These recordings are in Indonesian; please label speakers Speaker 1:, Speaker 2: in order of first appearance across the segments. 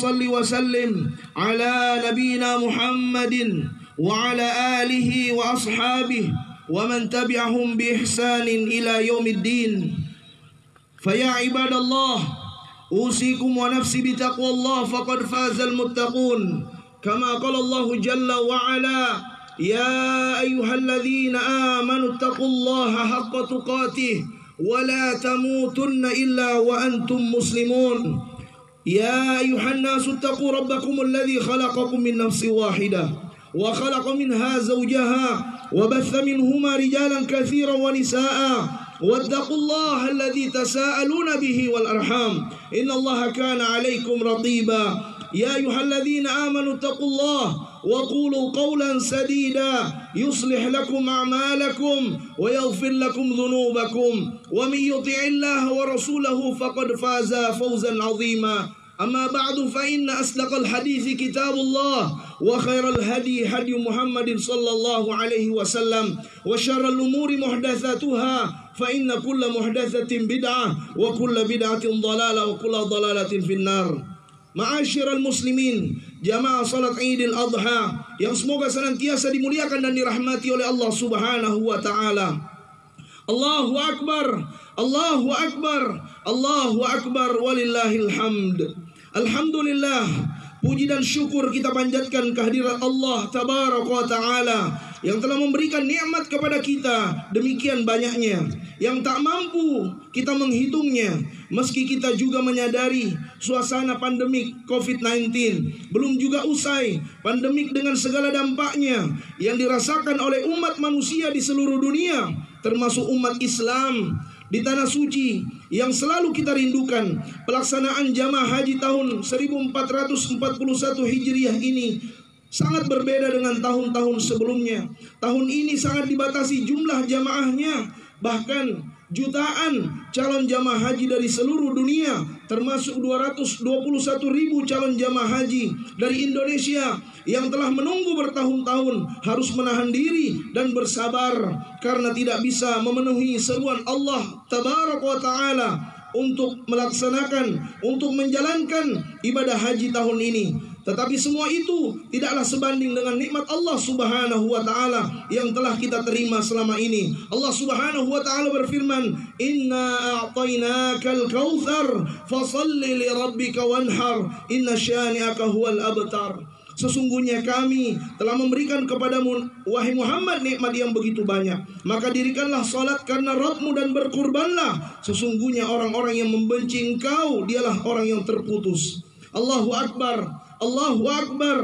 Speaker 1: صل وسلم على نبينا محمد وعلى آله وأصحابه ومن تبعهم بإحسان إلى يوم الدين. فيا عباد الله، أوصيكم ونفسي بتقوى الله فقد فاز المتقون، كما قال الله جل وعلا: يا أيها الذين آمنوا اتقوا الله حق تقاته ولا تموتن إلا وأنتم مسلمون. يا أيها الناس اتقوا ربكم الذي خلقكم من نفس واحدة وخلق منها زوجها وبث منهما رجالا كثيرا ونساء واتقوا الله الذي تساءلون به والأرحام إن الله كان عليكم رقيبا. يا أيها الذين آمنوا اتقوا الله وقولوا قولا سديدا يصلح لكم أعمالكم ويغفر لكم ذنوبكم ومن يطع الله ورسوله فقد فاز فوزا عظيما. أما بعد فإن أصدق الحديث كتاب الله وخير الهدي هدي محمد صلى الله عليه وسلم وشر الأمور محدثاتها فإن كل محدثة بدعة وكل بدعة ضلالة وكل ضلالة في النار. Ma'asyiral muslimin, jamaah salat Idul Adha yang semoga senantiasa dimuliakan dan dirahmati oleh Allah Subhanahu wa taala. Allahu akbar, Allahu akbar, Allahu akbar walillahil hamd. Alhamdulillah, puji dan syukur kita panjatkan kehadirat Allah Tabaraka wa Ta'ala yang telah memberikan nikmat kepada kita demikian banyaknya, yang tak mampu kita menghitungnya. Meski kita juga menyadari suasana pandemik COVID-19 belum juga usai, pandemik dengan segala dampaknya yang dirasakan oleh umat manusia di seluruh dunia, termasuk umat Islam di tanah suci yang selalu kita rindukan. Pelaksanaan jamaah haji tahun 1441 Hijriah ini sangat berbeda dengan tahun-tahun sebelumnya. Tahun ini sangat dibatasi jumlah jamaahnya, bahkan jutaan calon jamaah haji dari seluruh dunia, termasuk 221.000 calon jamaah haji dari Indonesia yang telah menunggu bertahun-tahun harus menahan diri dan bersabar karena tidak bisa memenuhi seruan Allah Tabaraka wa Ta'ala untuk melaksanakan, untuk menjalankan ibadah haji tahun ini. Tetapi semua itu tidaklah sebanding dengan nikmat Allah Subhanahu wa Ta'ala yang telah kita terima selama ini. Allah Subhanahu wa Ta'ala berfirman, "Inna a'tainakal kautsar fashalli li rabbika wanhar inna syani'aka huwal abtar." Sesungguhnya kami telah memberikan kepadamu, wahai Muhammad, nikmat yang begitu banyak. Maka dirikanlah salat karena Rabbmu dan berkurbanlah. Sesungguhnya orang-orang yang membenci engkau dialah orang yang terputus. Allahu Akbar, Allahu Akbar,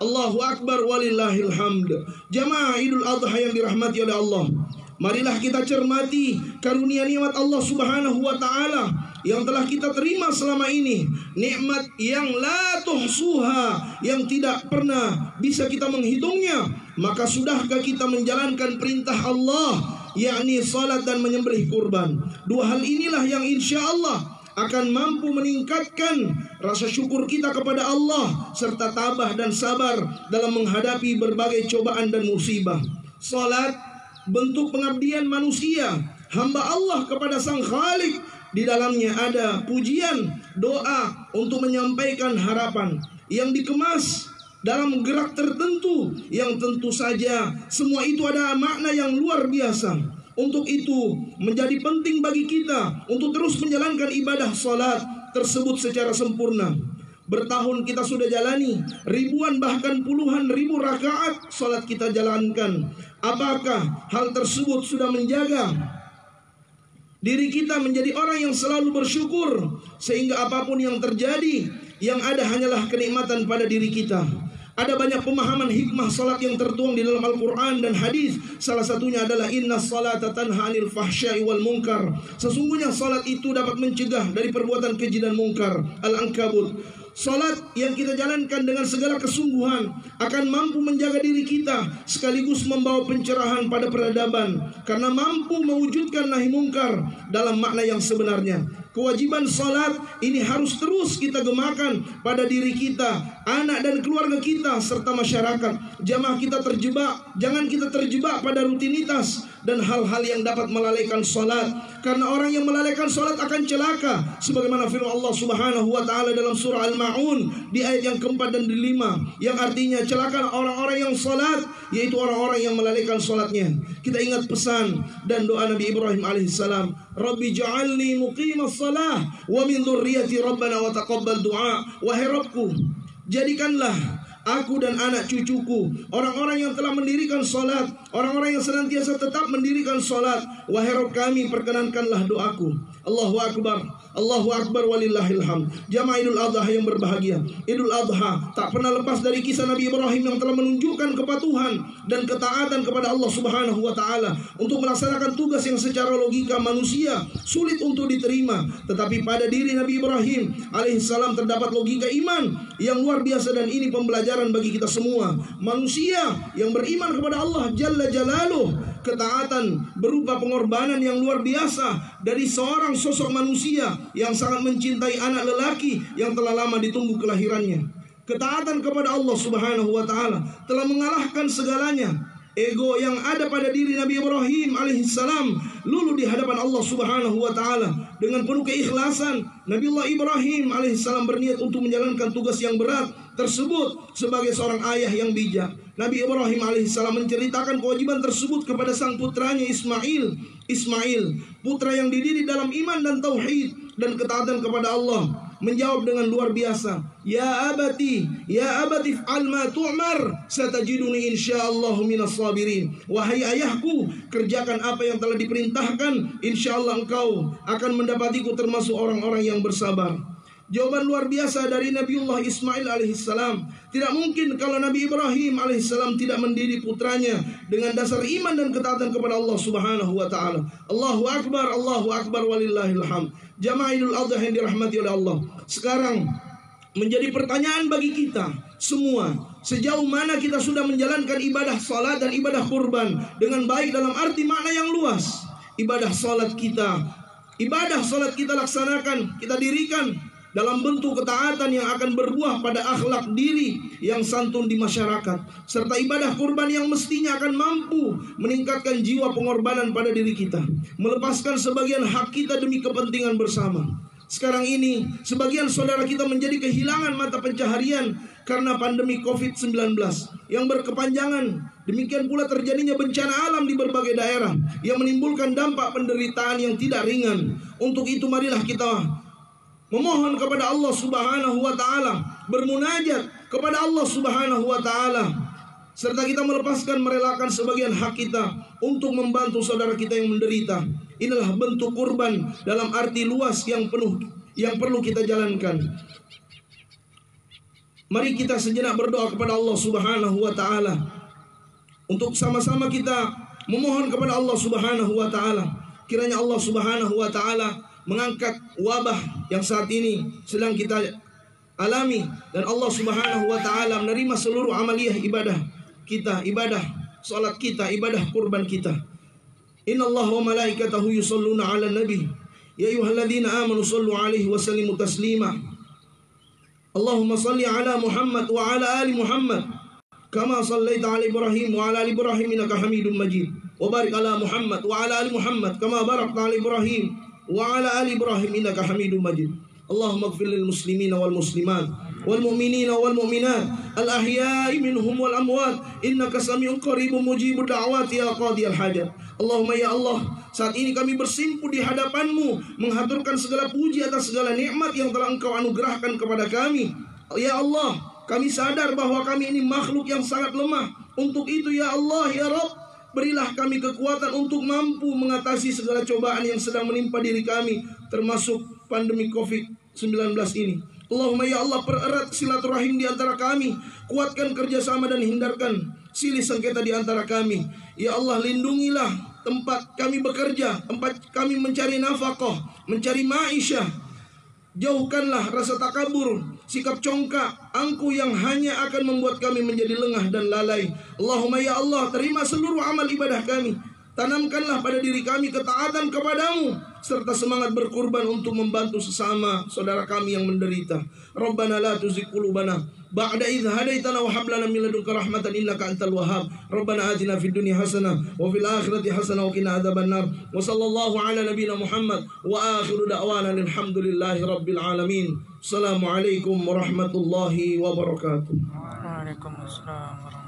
Speaker 1: Allahu Akbar walillahil hamd. Jamaah Idul Adha yang dirahmati oleh Allah, marilah kita cermati karunia nikmat Allah Subhanahu wa Ta'ala yang telah kita terima selama ini. Nikmat yang la tuhsuha, yang tidak pernah bisa kita menghitungnya. Maka sudahkah kita menjalankan perintah Allah, yakni salat dan menyembelih kurban? Dua hal inilah yang insya Allah akan mampu meningkatkan rasa syukur kita kepada Allah serta tabah dan sabar dalam menghadapi berbagai cobaan dan musibah. Salat bentuk pengabdian manusia, hamba Allah kepada Sang Khalik. Di dalamnya ada pujian, doa untuk menyampaikan harapan yang dikemas dalam gerak tertentu yang tentu saja semua itu ada makna yang luar biasa. Untuk itu menjadi penting bagi kita untuk terus menjalankan ibadah salat tersebut secara sempurna. Bertahun kita sudah jalani ribuan bahkan puluhan ribu rakaat salat kita jalankan. Apakah hal tersebut sudah menjaga diri kita menjadi orang yang selalu bersyukur sehingga apapun yang terjadi, yang ada hanyalah kenikmatan pada diri kita? Ada banyak pemahaman hikmah salat yang tertuang di dalam Al-Quran dan hadis. Salah satunya adalah inna salata tanha 'anil fahsya'i wal munkar. Sesungguhnya salat itu dapat mencegah dari perbuatan keji dan mungkar. Al-Ankabut. Salat yang kita jalankan dengan segala kesungguhan akan mampu menjaga diri kita sekaligus membawa pencerahan pada peradaban karena mampu mewujudkan nahi mungkar dalam makna yang sebenarnya. Kewajiban salat ini harus terus kita gemakan pada diri kita, anak dan keluarga kita, serta masyarakat. Jamaah kita jangan kita terjebak pada rutinitas dan hal-hal yang dapat melalaikan salat. Karena orang yang melalaikan salat akan celaka. Sebagaimana firman Allah Subhanahu wa taala dalam surah Al-Maun di ayat yang keempat dan kelima, yang artinya celaka orang-orang yang salat, yaitu orang-orang yang melalaikan salatnya. Kita ingat pesan dan doa Nabi Ibrahim alaihissalam, Rabbi ja'alni muqimas salah wa min dzurriyyati rabbana wa taqabbal du'a. Wahai Rabbku, jadikanlah aku dan anak cucuku orang-orang yang telah mendirikan salat, orang-orang yang senantiasa tetap mendirikan salat. Wahai Rabb kami, perkenankanlah doaku. Allahu Akbar, Allahu Akbar walillahil hamd. Jamaah Idul Adha yang berbahagia, Idul Adha tak pernah lepas dari kisah Nabi Ibrahim yang telah menunjukkan kepatuhan dan ketaatan kepada Allah Subhanahu wa taala untuk melaksanakan tugas yang secara logika manusia sulit untuk diterima. Tetapi pada diri Nabi Ibrahim alaihissalam terdapat logika iman yang luar biasa, dan ini pembelajaran bagi kita semua manusia yang beriman kepada Allah Jalla Jalaluh. Ketaatan berupa pengorbanan yang luar biasa dari seorang sosok manusia yang sangat mencintai anak lelaki yang telah lama ditunggu kelahirannya. Ketaatan kepada Allah Subhanahu wa taala telah mengalahkan segalanya. Ego yang ada pada diri Nabi Ibrahim alaihissalam luluh di hadapan Allah Subhanahu wa taala. Dengan penuh keikhlasan, Nabiullah Ibrahim alaihissalam berniat untuk menjalankan tugas yang berat tersebut sebagai seorang ayah yang bijak. Nabi Ibrahim alaihissalam menceritakan kewajiban tersebut kepada sang putranya Ismail, putra yang dididik dalam iman dan tauhid dan ketaatan kepada Allah. Menjawab dengan luar biasa, Ya abati fa'al ma tu'mar, satajiduni insyaallah minas sabirin. Wahai ayahku, kerjakan apa yang telah diperintahkan, insyaallah engkau akan mendapatiku termasuk orang-orang yang bersabar. Jawaban luar biasa dari Nabiullah Ismail alaihissalam. Tidak mungkin kalau Nabi Ibrahim alaihissalam tidak mendidik putranya dengan dasar iman dan ketaatan kepada Allah Subhanahu wa taala. Allahu Akbar walillahil hamd. Jamaah Idul Adha yang dirahmati oleh Allah. Sekarang menjadi pertanyaan bagi kita semua, sejauh mana kita sudah menjalankan ibadah salat dan ibadah kurban dengan baik dalam arti makna yang luas. Ibadah salat kita laksanakan, kita dirikan dalam bentuk ketaatan yang akan berbuah pada akhlak diri yang santun di masyarakat, serta ibadah kurban yang mestinya akan mampu meningkatkan jiwa pengorbanan pada diri kita, melepaskan sebagian hak kita demi kepentingan bersama. Sekarang ini sebagian saudara kita menjadi kehilangan mata pencaharian karena pandemi COVID-19 yang berkepanjangan. Demikian pula terjadinya bencana alam di berbagai daerah yang menimbulkan dampak penderitaan yang tidak ringan. Untuk itu marilah kita memohon kepada Allah Subhanahu wa taala, bermunajat kepada Allah Subhanahu wa taala, serta kita merelakan sebagian hak kita untuk membantu saudara kita yang menderita. Inilah bentuk kurban dalam arti luas yang perlu kita jalankan. Mari kita sejenak berdoa kepada Allah Subhanahu wa taala untuk sama-sama kita memohon kepada Allah Subhanahu wa taala, kiranya Allah Subhanahu wa taala mengangkat wabah yang saat ini sedang kita alami, dan Allah Subhanahu wa taala menerima seluruh amaliyah ibadah kita, ibadah salat kita, ibadah kurban kita. Innallaha wa malaikatahu yusholluna 'alan nabi ya ayyuhalladzina amanu shallu 'alaihi wa sallimu taslima. Allahumma shalli 'ala Muhammad wa 'ala ali Muhammad kama shallaita 'ala Ibrahim wa 'ala ali Ibrahim innaka Hamidum Majid. Wa barik 'ala Muhammad wa 'ala ali Muhammad kama barakta 'ala Ibrahim wa 'ala ali Ibrahim innaka Hamidum Majid. Allahumma ighfir lil muslimina wal muslimat wal mu'minina wal mu'minat al ahya'i minhum wal amwat innaka sami'un qaribun mujibud da'wati ya qadiyal hajat. Allahumma ya Allah, saat ini kami bersimpuh di hadapan-Mu menghaturkan segala puji atas segala nikmat yang telah Engkau anugerahkan kepada kami. Ya Allah, kami sadar bahwa kami ini makhluk yang sangat lemah. Untuk itu ya Allah, ya Rabb, berilah kami kekuatan untuk mampu mengatasi segala cobaan yang sedang menimpa diri kami, termasuk pandemi COVID-19 ini. Allahumma ya Allah, pererat silaturahim di antara kami, kuatkan kerjasama dan hindarkan silih sengketa di antara kami. Ya Allah, lindungilah tempat kami bekerja, tempat kami mencari nafkah, mencari ma'isyah. Jauhkanlah rasa takabur, sikap congkak, angkuh yang hanya akan membuat kami menjadi lengah dan lalai. Allahumma ya Allah, terima seluruh amal ibadah kami. Tanamkanlah pada diri kami ketaatan kepadamu serta semangat berkurban untuk membantu sesama saudara kami yang menderita. Rabbana la tuzigh qulubana ba'da idh hadaitana wa hab lana min ladunka rahmatan innaka antal wahhab. Rabbana atina fid dunya hasanah wa fil akhirati hasanah wa qina adzabannar. Wa sallallahu ala nabiyyina Muhammad wa akhiru da'wana alhamdulillahi rabbil alamin. Assalamualaikum warahmatullahi wabarakatuh.
Speaker 2: Waalaikumsalam warahmatullahi wabarakatuh.